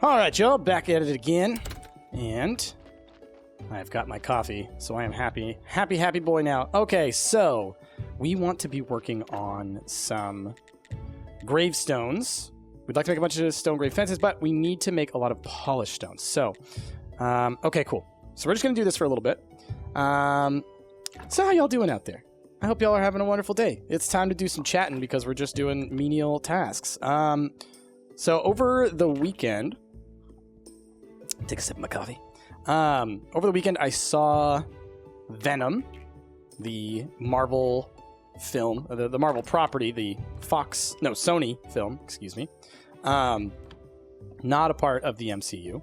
All right, y'all, back at it again, and I've got my coffee, so I am happy boy now. Okay, so we want to be working on some gravestones. We'd like to make a bunch of stone grave fences, but we need to make a lot of polished stones. So, okay, cool. So we're just gonna do this for a little bit. So how y'all doing out there? I hope y'all are having a wonderful day. It's time to do some chatting because we're just doing menial tasks. So over the weekend, take a sip of my coffee. Over the weekend, I saw Venom, the Marvel film, the Marvel property, the Sony film, excuse me. Not a part of the MCU.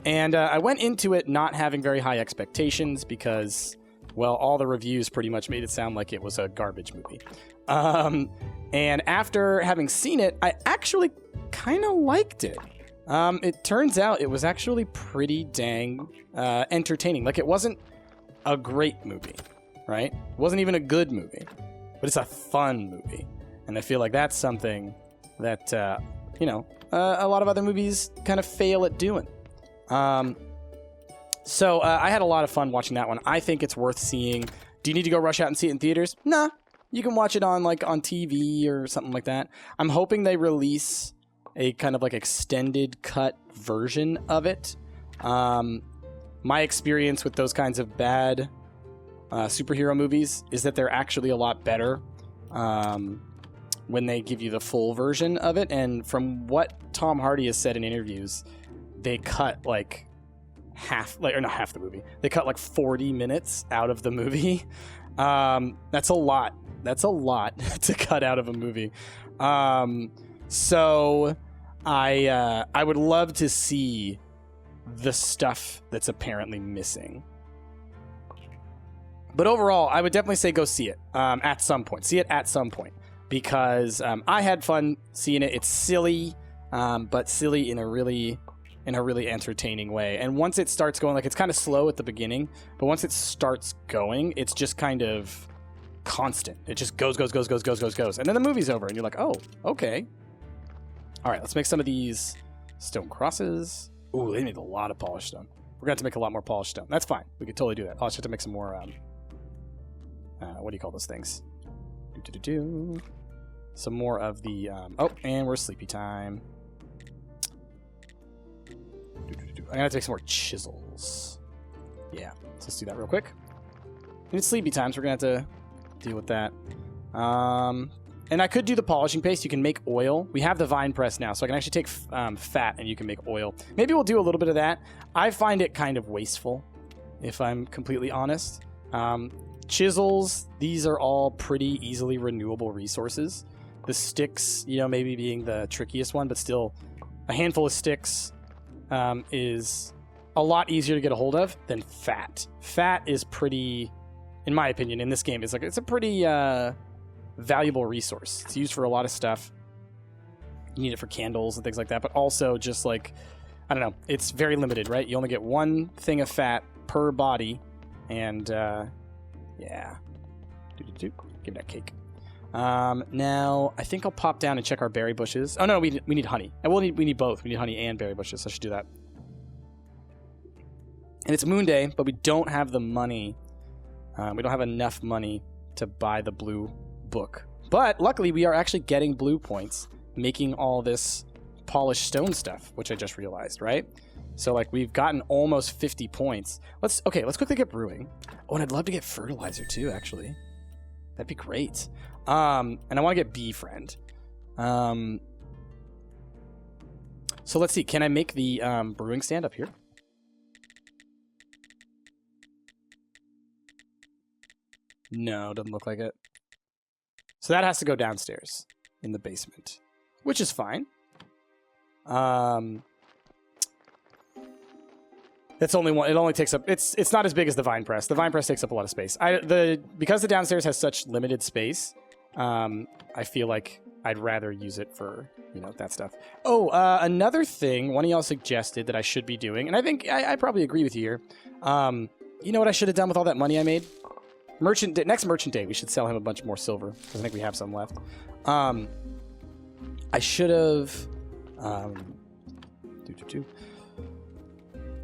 And I went into it not having very high expectations because, well, all the reviews pretty much made it sound like it was a garbage movie. And after having seen it, I actually kind of liked it. It turns out it was actually pretty dang entertaining. Like, it wasn't a great movie, right? It wasn't even a good movie, but it's a fun movie. And I feel like that's something that, a lot of other movies kind of fail at doing. So I had a lot of fun watching that one. I think it's worth seeing. Do you need to go rush out and see it in theaters? Nah. You can watch it on TV or something like that. I'm hoping they release a kind of like extended cut version of it. My experience with those kinds of bad superhero movies is that they're actually a lot better when they give you the full version of it. And from what Tom Hardy has said in interviews, they cut not half the movie. They cut 40 minutes out of the movie. That's a lot. That's a lot to cut out of a movie. So I would love to see the stuff that's apparently missing. But overall, I would definitely say go see it at some point. See it at some point. Because I had fun seeing it. It's silly, but silly in a really entertaining way. And once it starts going, it's kind of slow at the beginning, but once it starts going, it's just kind of constant. It just goes. And then the movie's over, and you're like, oh, okay. All right, let's make some of these stone crosses. Ooh, they need a lot of polished stone. We're going to have to make a lot more polished stone. That's fine. We could totally do that. I'll just have to make some more, what do you call those things? Some more of the, and we're sleepy time. I'm going to take some more chisels. Yeah, so let's do that real quick. And it's sleepy time, so we're going to have to deal with that. And I could do the polishing paste. You can make oil. We have the vine press now, so I can actually take fat and you can make oil. Maybe we'll do a little bit of that. I find it kind of wasteful, if I'm completely honest. Chisels, these are all pretty easily renewable resources. The sticks, maybe being the trickiest one, but still a handful of sticks is a lot easier to get a hold of than fat. Fat is pretty, in my opinion, in this game, it's a pretty valuable resource. It's used for a lot of stuff. You need it for candles and things like that, but also just I don't know, it's very limited, right? You only get one thing of fat per body, and yeah. Give that cake. Now, I think I'll pop down and check our berry bushes. Oh, no, we need honey. And we need both. We need honey and berry bushes, so I should do that. And it's Moon Day, but we don't have the money. We don't have enough money to buy the blue book. But luckily, we are actually getting blue points, making all this polished stone stuff, which I just realized, right? So, we've gotten almost 50 points. Let's quickly get brewing. Oh, and I'd love to get fertilizer, too, actually. That'd be great. And I want to get Befriend. So let's see. Can I make the brewing stand up here? No, doesn't look like it. So that has to go downstairs in the basement, which is fine. It's only one. It only takes up. It's not as big as the vine press. The vine press takes up a lot of space. Because the downstairs has such limited space, I feel like I'd rather use it for that stuff. Oh, another thing. One of y'all suggested that I should be doing, and I think I probably agree with you here. You know what I should have done with all that money I made? Next merchant day, we should sell him a bunch more silver because I think we have some left. I should have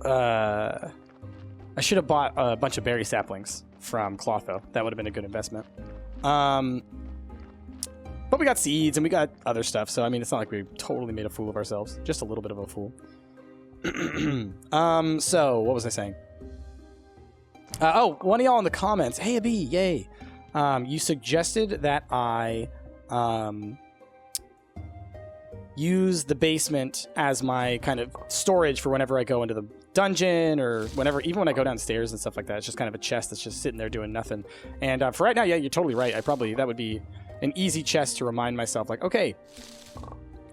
I should have bought a bunch of berry saplings from Clotho. That would have been a good investment. But we got seeds and we got other stuff, so I mean, it's not like we totally made a fool of ourselves. Just a little bit of a fool. So what was I saying? One of y'all in the comments, hey Abi, yay! You suggested that I use the basement as my kind of storage for whenever I go into the dungeon or whenever, even when I go downstairs and stuff like that. It's just kind of a chest that's just sitting there doing nothing. And for right now, yeah, you're totally right. That would be an easy chest to remind myself, like, okay,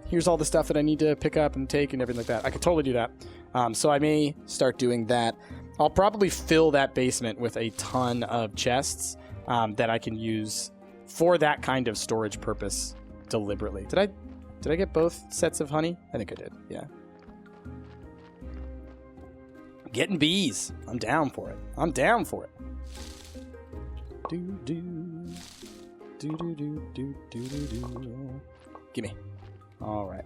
here's all the stuff that I need to pick up and take and everything like that. I could totally do that. So I may start doing that. I'll probably fill that basement with a ton of chests that I can use for that kind of storage purpose deliberately. Did I get both sets of honey? I think I did, yeah. Getting bees. I'm down for it. Gimme. All right.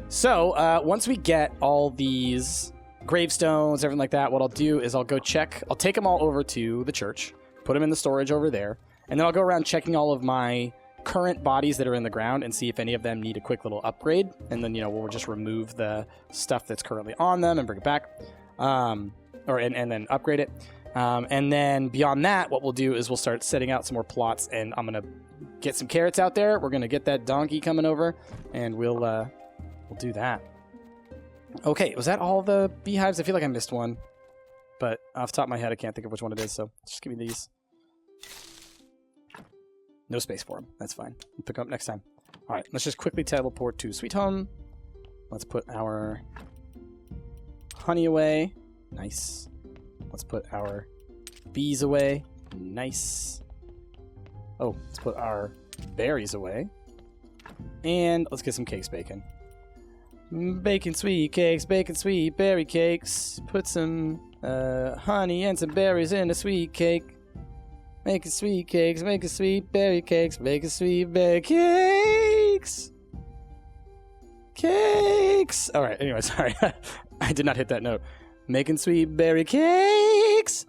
So, once we get all these gravestones, everything like that, what I'll do is I'll go check. I'll take them all over to the church, put them in the storage over there, and then I'll go around checking all of my current bodies that are in the ground and see if any of them need a quick little upgrade. And then, we'll just remove the stuff that's currently on them and bring it back, and then upgrade it. And then beyond that, what we'll do is we'll start setting out some more plots, and I'm going to get some carrots out there. We're going to get that donkey coming over, and we'll do that. Okay, was that all the beehives? I feel like I missed one, but off the top of my head, I can't think of which one it is, so just give me these. No space for them. That's fine. We'll pick them up next time. All right, let's just quickly teleport to Sweet Home. Let's put our honey away. Nice. Let's put our bees away. Nice. Oh, let's put our berries away. And let's get some cakes baking. Baking sweet cakes, baking sweet berry cakes. Put some honey and some berries in a sweet cake. Making sweet cakes, making sweet berry cakes, making sweet berry cakes. Cakes. All right, anyway, sorry. I did not hit that note. Making sweet berry cakes.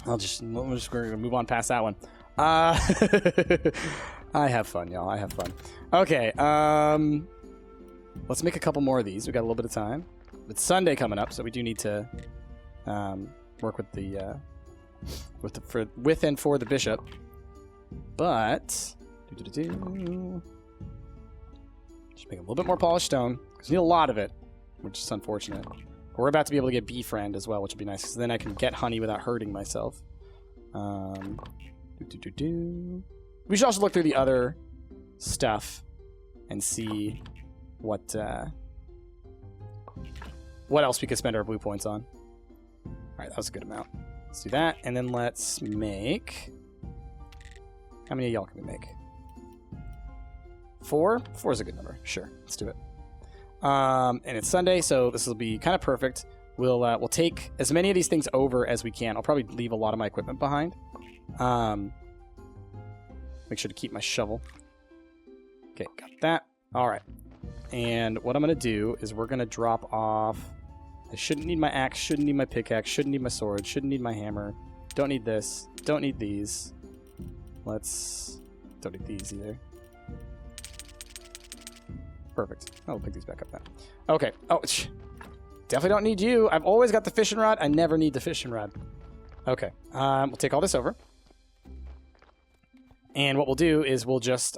We're just going to move on past that one. I have fun, y'all. I have fun. Okay, let's make a couple more of these. We got a little bit of time. It's Sunday coming up, so we do need to work with the with and for the bishop. But just make a little bit more polished stone because we need a lot of it, which is unfortunate. But we're about to be able to get befriend as well, which would be nice because then I can get honey without hurting myself. We should also look through the other stuff and see what else we could spend our blue points on. All right, that was a good amount. Let's do that, and then let's make... How many of y'all can we make? 4? 4 is a good number. Sure, let's do it. And it's Sunday, so this will be kind of perfect. We'll take as many of these things over as we can. I'll probably leave a lot of my equipment behind. Make sure to keep my shovel. Okay, got that. All right. And what I'm going to do is we're going to drop off... I shouldn't need my axe, shouldn't need my pickaxe, shouldn't need my sword, shouldn't need my hammer. Don't need this. Don't need these. Don't need these either. Perfect. I'll pick these back up now. Okay. Oh, definitely don't need you. I've always got the fishing rod. I never need the fishing rod. Okay. We'll take all this over. And what we'll do is we'll just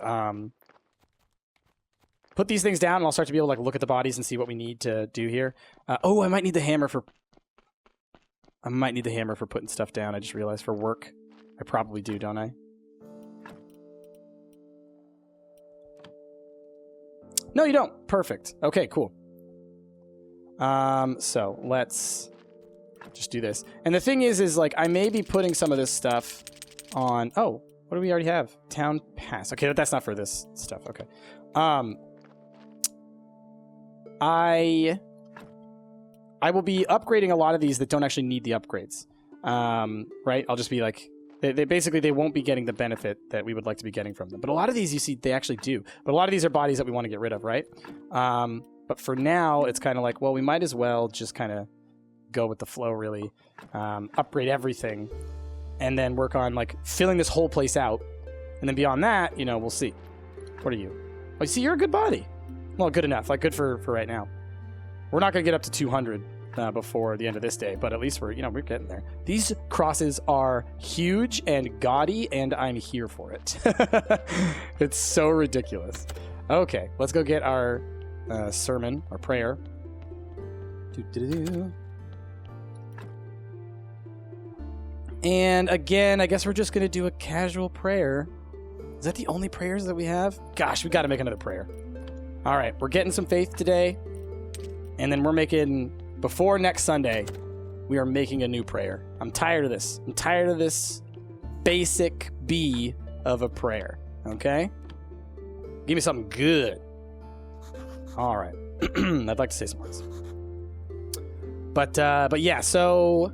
put these things down, and I'll start to be able to look at the bodies and see what we need to do here. I might need the hammer for... putting stuff down. I just realized for work. I probably do, don't I? No, you don't. Perfect. Okay, cool. So let's just do this. And the thing is I may be putting some of this stuff on... Oh, what do we already have? Town Pass. Okay, but that's not for this stuff. Okay. I will be upgrading a lot of these that don't actually need the upgrades. Right? I'll just be They basically, they won't be getting the benefit that we would like to be getting from them. But a lot of these, you see, they actually do. But a lot of these are bodies that we want to get rid of, right? But for now, it's kind of like, well, we might as well just kind of go with the flow, really. Upgrade everything. And then work on, like, filling this whole place out. And then beyond that, you know, we'll see. What are you? Oh, you see, you're a good body. Well, good enough. Like, good for right now. We're not going to get up to 200 before the end of this day, but at least we're getting there. These crosses are huge and gaudy, and I'm here for it. It's so ridiculous. Okay, let's go get our sermon, our prayer. And again, I guess we're just going to do a casual prayer. Is that the only prayers that we have? Gosh, we got to make another prayer. All right, we're getting some faith today, and then we're making... Before next Sunday, we are making a new prayer. I'm tired of this. I'm tired of this basic B of a prayer. Okay? Give me something good. All right. I'd like to say some words. But yeah, so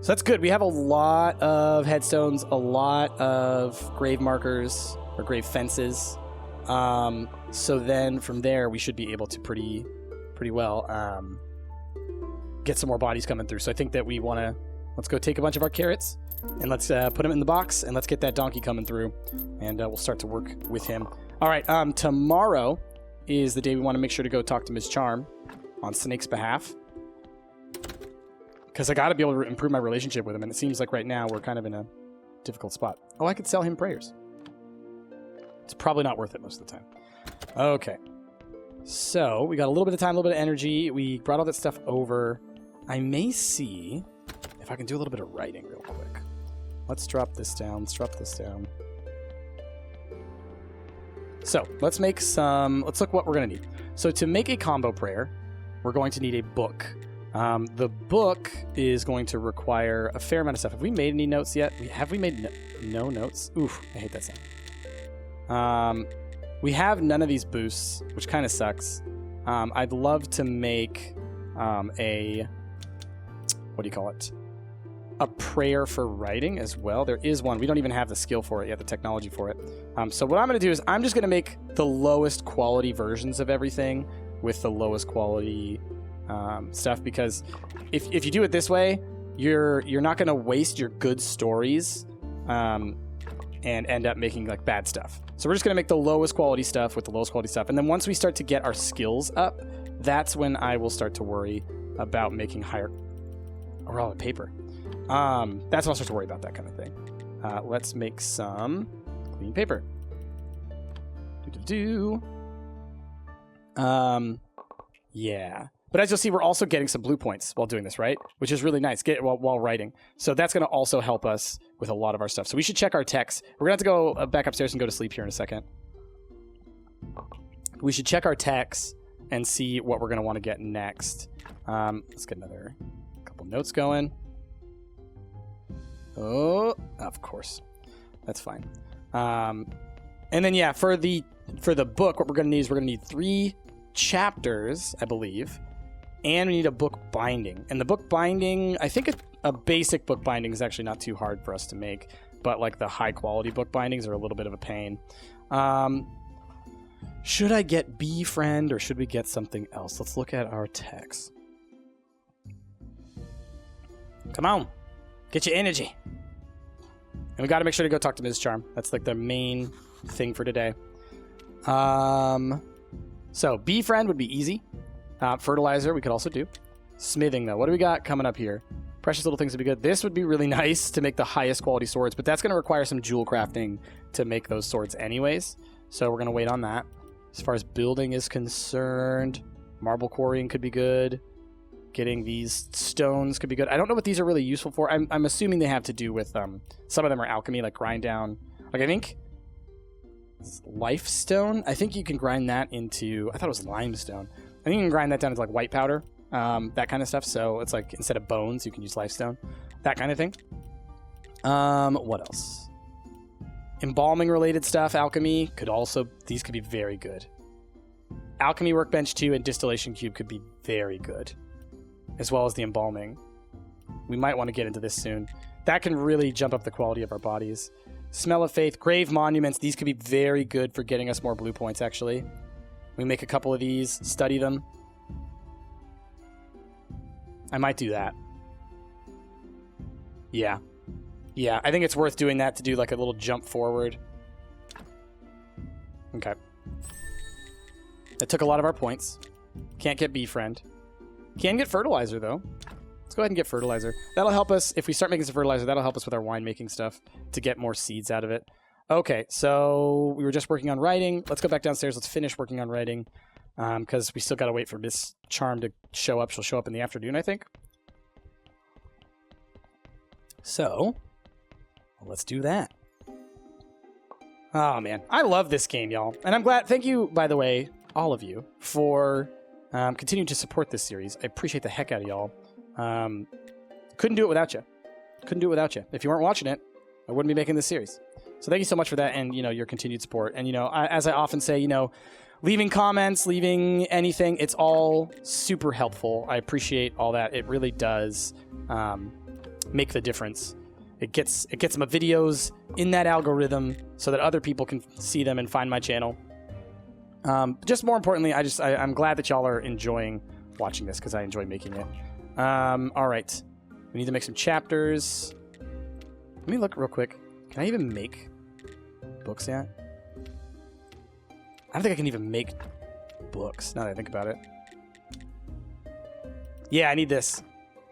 that's good. We have a lot of headstones, a lot of grave markers or grave fences. So then from there, we should be able to pretty well get some more bodies coming through. So I think that we want to, let's go take a bunch of our carrots and let's put them in the box and let's get that donkey coming through, and we'll start to work with him. All right, tomorrow is the day we want to make sure to go talk to Ms. Charm on Snake's behalf, because I got to be able to improve my relationship with him, and it seems like right now we're kind of in a difficult spot. Oh, I could sell him prayers. It's probably not worth it most of the time. Okay. So, we got a little bit of time, a little bit of energy. We brought all that stuff over. I may see if I can do a little bit of writing real quick. Let's drop this down. Let's drop this down. So, let's make some... Let's look what we're going to need. So, to make a combo prayer, we're going to need a book. The book is going to require a fair amount of stuff. Have we made any notes yet? Have we made no notes? Oof, I hate that sound. We have none of these boosts, which kind of sucks. I'd love to make a... What do you call it? A prayer for writing as well. There is one. We don't even have the skill for it yet, the technology for it. So what I'm going to do is I'm just going to make the lowest quality versions of everything with the lowest quality stuff, because if you do it this way, you're not going to waste your good stories and end up making like bad stuff. So we're just going to make the lowest quality stuff with the lowest quality stuff. And then once we start to get our skills up, that's when I will start to worry about making higher... Oh, we're all on paper. That's when I'll start to worry about that kind of thing. Let's make some clean paper. Yeah. But as you'll see, we're also getting some blue points while doing this, right? Which is really nice while writing. So that's going to also help us with a lot of our stuff. So we should check our text. We're going to have to go back upstairs and go to sleep here in a second. We should check our text and see what we're going to want to get next. Let's get another couple notes going. Oh, of course. That's fine. And then, yeah, for the book, what we're going to need is we're going to need 3 chapters, I believe. And we need a book binding. And the book binding, I think a basic book binding is actually not too hard for us to make. But like the high quality book bindings are a little bit of a pain. Should I get Befriend or should we get something else? Let's look at our text. Come on. Get your energy. And we got to make sure to go talk to Ms. Charm. That's like the main thing for today. So Befriend would be easy. Fertilizer we could also do. Smithing though. What do we got coming up here? Precious little things would be good. This would be really nice to make the highest quality swords, but that's going to require some jewel crafting to make those swords anyways. So we're going to wait on that. As far as building is concerned, marble quarrying could be good. Getting these stones could be good. I don't know what these are really useful for. I'm assuming they have to do with, some of them are alchemy, like grind down. Like I think life stone. I think you can grind that into, I thought it was limestone. I think you can grind that down into like white powder, that kind of stuff. So it's like instead of bones, you can use lifestone, that kind of thing. What else? Embalming related stuff, alchemy could also, these could be very good. Alchemy workbench 2 and distillation cube could be very good, as well as the embalming. We might want to get into this soon. That can really jump up the quality of our bodies. Smell of Faith, Grave Monuments. These could be very good for getting us more blue points, actually. We make a couple of these, study them. I might do that. Yeah. Yeah, I think it's worth doing that to do like a little jump forward. Okay. That took a lot of our points. Can't get Befriend. Can get Fertilizer, though. Let's go ahead and get Fertilizer. That'll help us, if we start making some Fertilizer, that'll help us with our winemaking stuff to get more seeds out of it. Okay, so we were just working on writing. Let's go back downstairs. Let's finish working on writing because we still got to wait for Miss Charm to show up. She'll show up in the afternoon, I think. So, let's do that. Oh, man. I love this game, y'all. And I'm glad. Thank you, by the way, all of you, for continuing to support this series. I appreciate the heck out of y'all. Couldn't do it without you. Couldn't do it without you. If you weren't watching it, I wouldn't be making this series. So thank you so much for that and, you know, your continued support. And, you know, as I often say, you know, leaving comments, leaving anything, it's all super helpful. I appreciate all that. It really does make the difference. It gets my videos in that algorithm so that other people can see them and find my channel. Just more importantly, I'm glad that y'all are enjoying watching this because I enjoy making it. All right. We need to make some chapters. Let me look real quick. Can I even make books yet? I don't think I can even make books, now that I think about it. Yeah, I need this.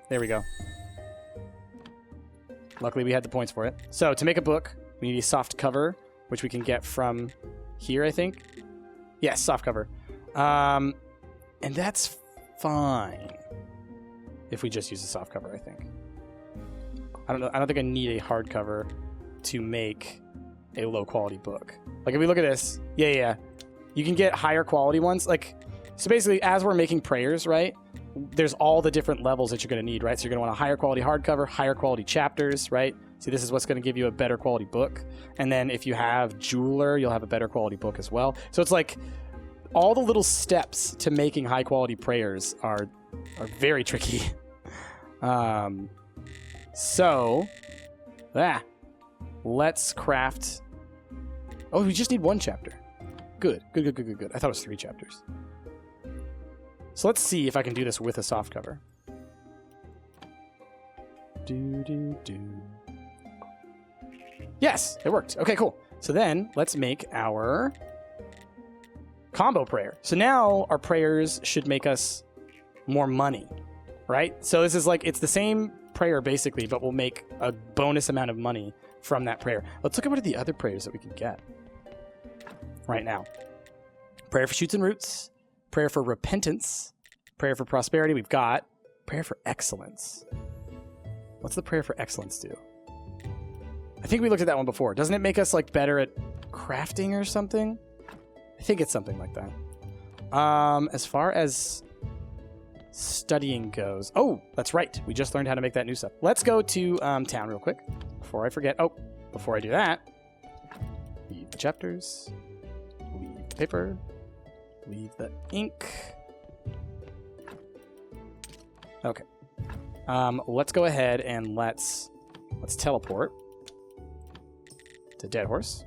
There we go. Luckily, we had the points for it. So, to make a book, we need a soft cover, which we can get from here, I think. Yes, soft cover. And that's fine. If we just use a soft cover, I think. I don't know. I don't think I need a hardcover to make a low quality book. Like if we look at this, yeah. You can get higher quality ones. Like, so basically as we're making prayers, right? There's all the different levels that you're going to need, right? So you're going to want a higher quality hardcover, higher quality chapters, right? See, this is what's going to give you a better quality book. And then if you have Jeweler, you'll have a better quality book as well. So it's like all the little steps to making high quality prayers are very tricky. Let's craft. Oh, we just need one chapter. Good. I thought it was 3 chapters. So let's see if I can do this with a soft cover. Yes, it worked. Okay, cool. So then let's make our combo prayer. So now our prayers should make us more money, right? So this is like, it's the same prayer basically, but we'll make a bonus amount of money from that prayer. Let's look at what are the other prayers that we can get right now. Prayer for shoots and roots, prayer for repentance, prayer for prosperity. We've got prayer for excellence. What's the prayer for excellence do? I think we looked at that one before. Doesn't it make us like better at crafting or something? I think it's something like that. As far as studying goes, oh, that's right. We just learned how to make that new stuff. Let's go to town real quick before I forget. Oh, before I do that, leave the chapters, leave the paper, leave the ink. Okay. Let's go ahead and let's teleport to Dead Horse.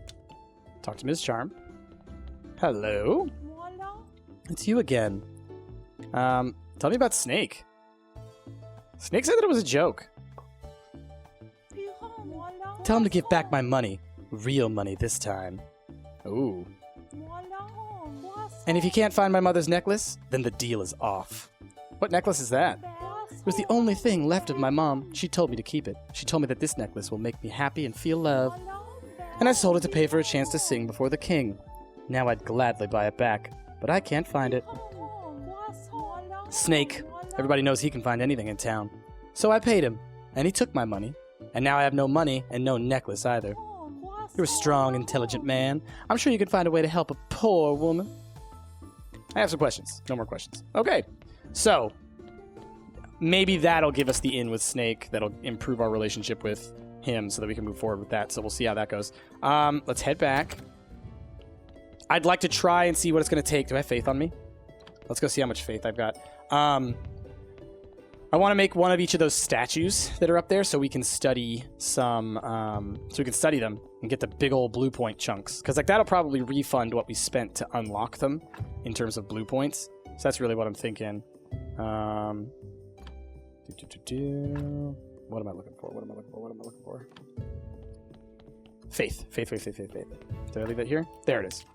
Talk to Ms. Charm. Hello. It's you again. Tell me about Snake. Snake said that it was a joke. Tell him to give back my money. Real money this time. Ooh. And if you can't find my mother's necklace, then the deal is off. What necklace is that? It was the only thing left of my mom. She told me to keep it. She told me that this necklace will make me happy and feel love. And I sold it to pay for a chance to sing before the king. Now I'd gladly buy it back, but I can't find it. Snake. Everybody knows he can find anything in town. So I paid him, and he took my money. And now I have no money and no necklace either. You're a strong, intelligent man. I'm sure you can find a way to help a poor woman. I have some questions. No more questions. Okay. So, maybe that'll give us the in with Snake. That'll improve our relationship with him so that we can move forward with that. So we'll see how that goes. Let's head back. I'd like to try and see what it's going to take. Do I have faith on me? Let's go see how much faith I've got. I want to make one of each of those statues that are up there so we can study some, them and get the big old blue point chunks. Because like that'll probably refund what we spent to unlock them in terms of blue points. So that's really what I'm thinking. What am I looking for? Faith. Did I leave it here? There it is.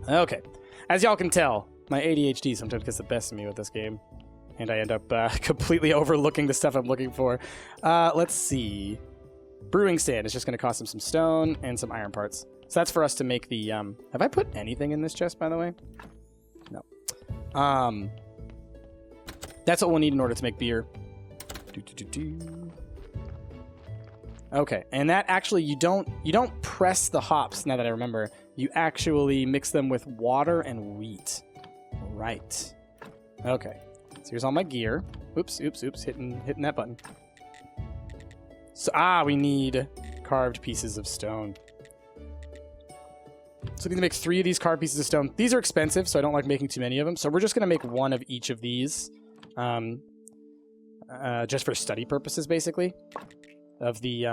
Okay. As y'all can tell, my ADHD sometimes gets the best of me with this game. And I end up completely overlooking the stuff I'm looking for. Let's see. Brewing stand is just going to cost him some stone and some iron parts. So that's for us to make the... have I put anything in this chest, by the way? No. That's what we'll need in order to make beer. Okay, and that actually, you don't press the hops, now that I remember. You actually mix them with water and wheat. Right. Okay. So here's all my gear. Oops, hitting that button. So, we need carved pieces of stone. So we need to make 3 of these carved pieces of stone. These are expensive, so I don't like making too many of them. So we're just going to make 1 of each of these. Just for study purposes, basically. Of the,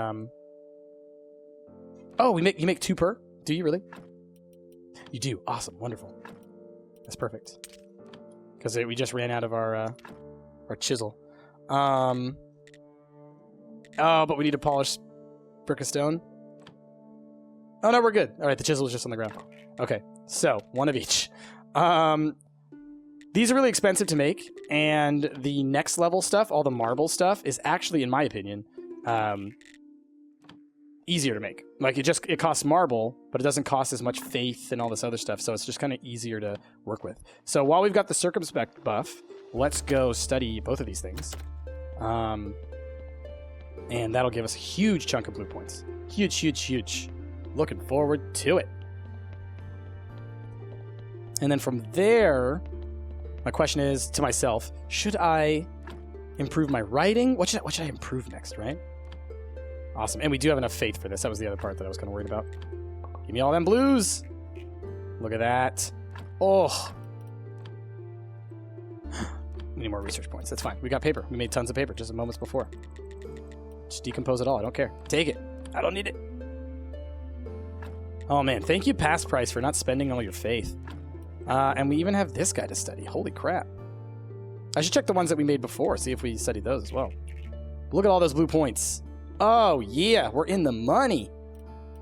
Oh, you make 2 per? Do you really? You do. Awesome. Wonderful. That's perfect. Because we just ran out of our chisel. Oh, but we need a polished brick of stone. Oh, no, we're good. All right, the chisel is just on the ground. Okay, so 1 of each. These are really expensive to make, and the next level stuff, all the marble stuff, is actually, in my opinion, easier to make. Like, it costs marble, but it doesn't cost as much faith and all this other stuff, so it's just kind of easier to work with. So while we've got the circumspect buff, let's go study both of these things. And that'll give us a huge chunk of blue points. Huge. Looking forward to it. And then from there, my question is to myself, should I improve my writing? What should I improve next, right? Awesome. And we do have enough faith for this. That was the other part that I was kind of worried about. Give me all them blues. Look at that. Oh. We need more research points. That's fine. We got paper. We made tons of paper just moments before. Just decompose it all. I don't care. Take it. I don't need it. Oh, man. Thank you, Past Price, for not spending all your faith. And we even have this guy to study. Holy crap. I should check the ones that we made before, see if we studied those as well. Look at all those blue points. Oh, yeah. We're in the money.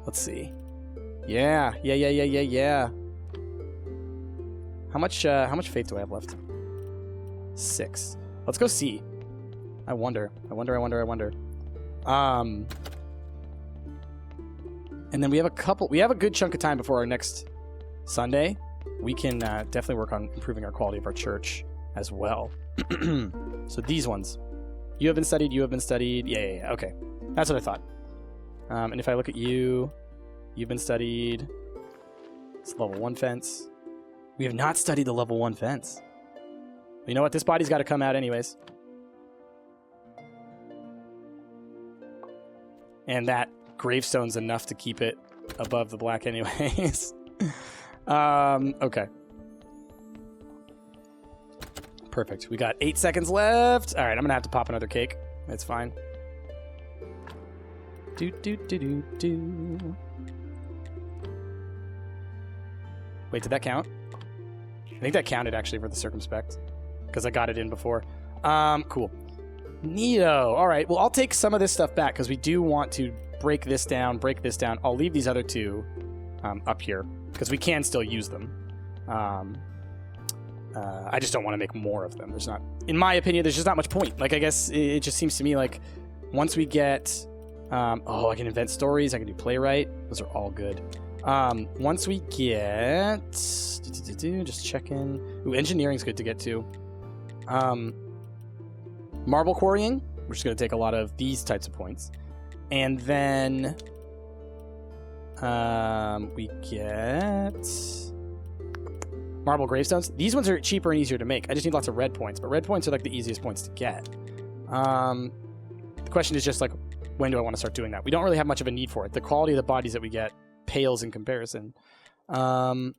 Let's see. Yeah. How much faith do I have left? 6. Let's go see. I wonder. And then we have a good chunk of time before our next Sunday. We can definitely work on improving our quality of our church as well. So these ones. You have been studied. Yeah. Okay. That's what I thought. And if I look at you, you've been studied. It's level 1 fence. We have not studied the level 1 fence. You know what? This body's got to come out anyways. And that gravestone's enough to keep it above the black anyways. Okay. Perfect. We got 8 seconds left. All right, I'm going to have to pop another cake. It's fine. Do. Wait, did that count? I think that counted actually for the circumspect because I got it in before. Cool. Neato. All right. Well, I'll take some of this stuff back because we do want to break this down. I'll leave these other 2 up here because we can still use them. I just don't want to make more of them. There's not, in my opinion, there's just not much point. Like, I guess it just seems to me like once we get, I can invent stories. I can do playwright. Those are all good. Once we get, just checking. Ooh, engineering's good to get to. Marble quarrying, we're just going to take a lot of these types of points. And then we get marble gravestones. These ones are cheaper and easier to make. I just need lots of red points, but red points are like the easiest points to get. The question is just like, when do I want to start doing that? We don't really have much of a need for it. The quality of the bodies that we get pales in comparison. So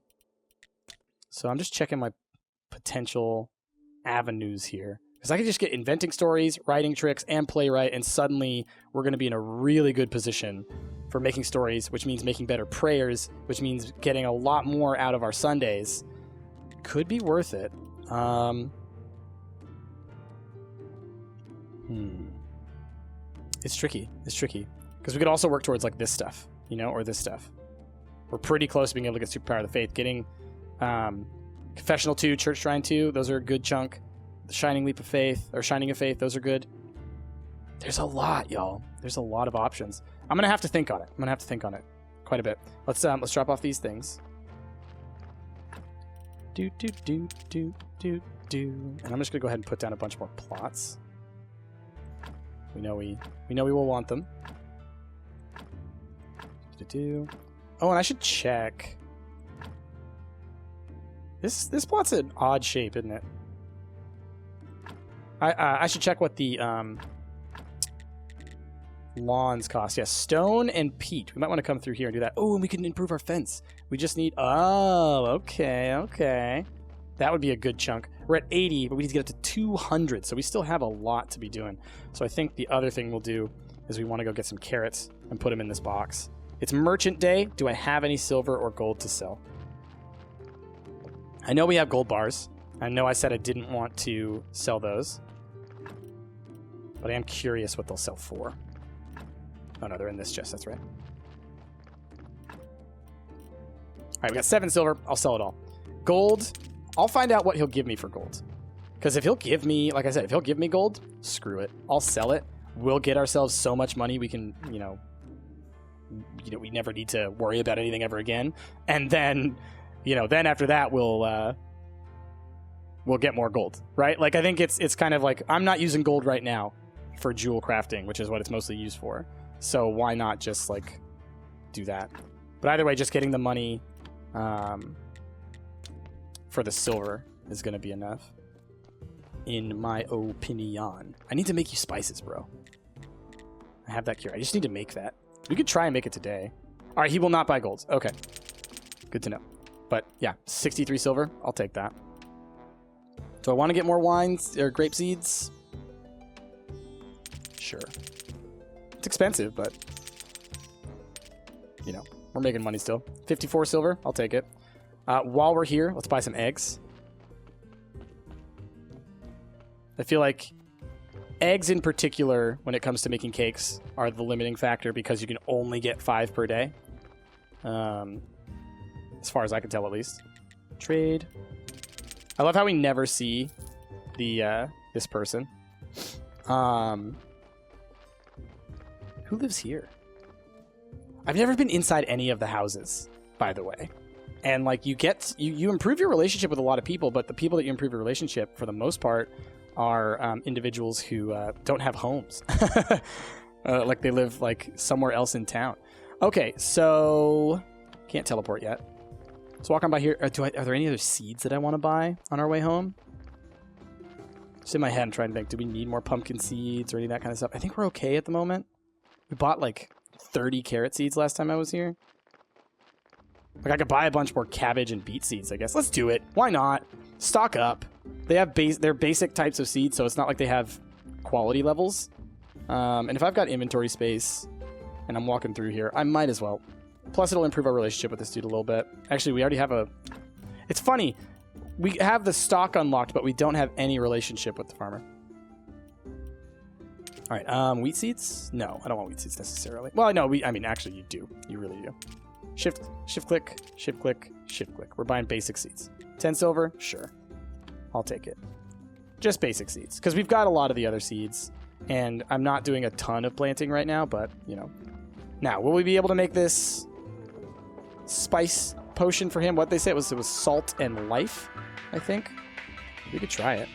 I'm just checking my potential avenues here. Because I could just get inventing stories, writing tricks, and playwright, and suddenly we're going to be in a really good position for making stories, which means making better prayers, which means getting a lot more out of our Sundays. Could be worth it. It's tricky. It's tricky. Because we could also work towards like this stuff, you know, or this stuff. We're pretty close to being able to get Superpower of the Faith. Getting Confessional 2, Church Shrine 2, those are a good chunk. The Shining Leap of Faith, or Shining of Faith, those are good. There's a lot, y'all. There's a lot of options. I'm going to have to think on it. I'm going to have to think on it quite a bit. Let's drop off these things. And I'm just going to go ahead and put down a bunch more plots. We know we will want them. Oh, and I should check. This plot's an odd shape, isn't it? I should check what the lawns cost. Yeah, stone and peat. We might want to come through here and do that. Oh, and we can improve our fence. We just need... Oh, okay. That would be a good chunk. We're at 80, but we need to get up to 200, so we still have a lot to be doing. So I think the other thing we'll do is we want to go get some carrots and put them in this box. It's merchant day. Do I have any silver or gold to sell? I know we have gold bars. I know I said I didn't want to sell those. But I am curious what they'll sell for. Oh, no, they're in this chest. That's right. All right, we got 7 silver. I'll sell it all. Gold. I'll find out what he'll give me for gold. Because if he'll give me, like I said, if he'll give me gold, screw it. I'll sell it. We'll get ourselves so much money we can, you know, we never need to worry about anything ever again. And then, then after that, we'll get more gold, right? Like, I think it's kind of like, I'm not using gold right now for jewel crafting, which is what it's mostly used for. So why not just, like, do that? But either way, just getting the money for the silver is going to be enough, in my opinion. I need to make you spices, bro. I have that cure. I just need to make that. We could try and make it today. All right, he will not buy gold. Okay. Good to know. But, yeah, 63 silver. I'll take that. Do I want to get more wines or grape seeds? Sure. It's expensive, but, we're making money still. 54 silver. I'll take it. While we're here, let's buy some eggs. I feel like eggs in particular, when it comes to making cakes, are the limiting factor because you can only get 5 per day. As far as I can tell, at least. Trade. I love how we never see the this person. Who lives here? I've never been inside any of the houses, by the way. And like you improve your relationship with a lot of people, but the people that you improve your relationship for the most part are individuals who don't have homes. Like they live like somewhere else in town. Okay, so can't teleport yet. Let's walk on by here. Are there any other seeds that I want to buy on our way home? Just in my head, I'm trying to think, do we need more pumpkin seeds or any of that kind of stuff? I think we're okay at the moment. We bought like 30 carrot seeds last time I was here. Like I could buy a bunch more cabbage and beet seeds, I guess. Let's do it. Why not? Stock up. They have they're basic types of seeds, so it's not like they have quality levels. And if I've got inventory space and I'm walking through here, I might as well. Plus, it'll improve our relationship with this dude a little bit. Actually, we already have a... It's funny. We have the stock unlocked, but we don't have any relationship with the farmer. All right, wheat seeds? No, I don't want wheat seeds necessarily. Well, no, actually, you do. You really do. Shift click, shift click, shift click. We're buying basic seeds. 10 silver? Sure. I'll take it. Just basic seeds, because we've got a lot of the other seeds, and I'm not doing a ton of planting right now, but, Now, will we be able to make this spice potion for him? What they said was it was salt and life, I think. We could try it.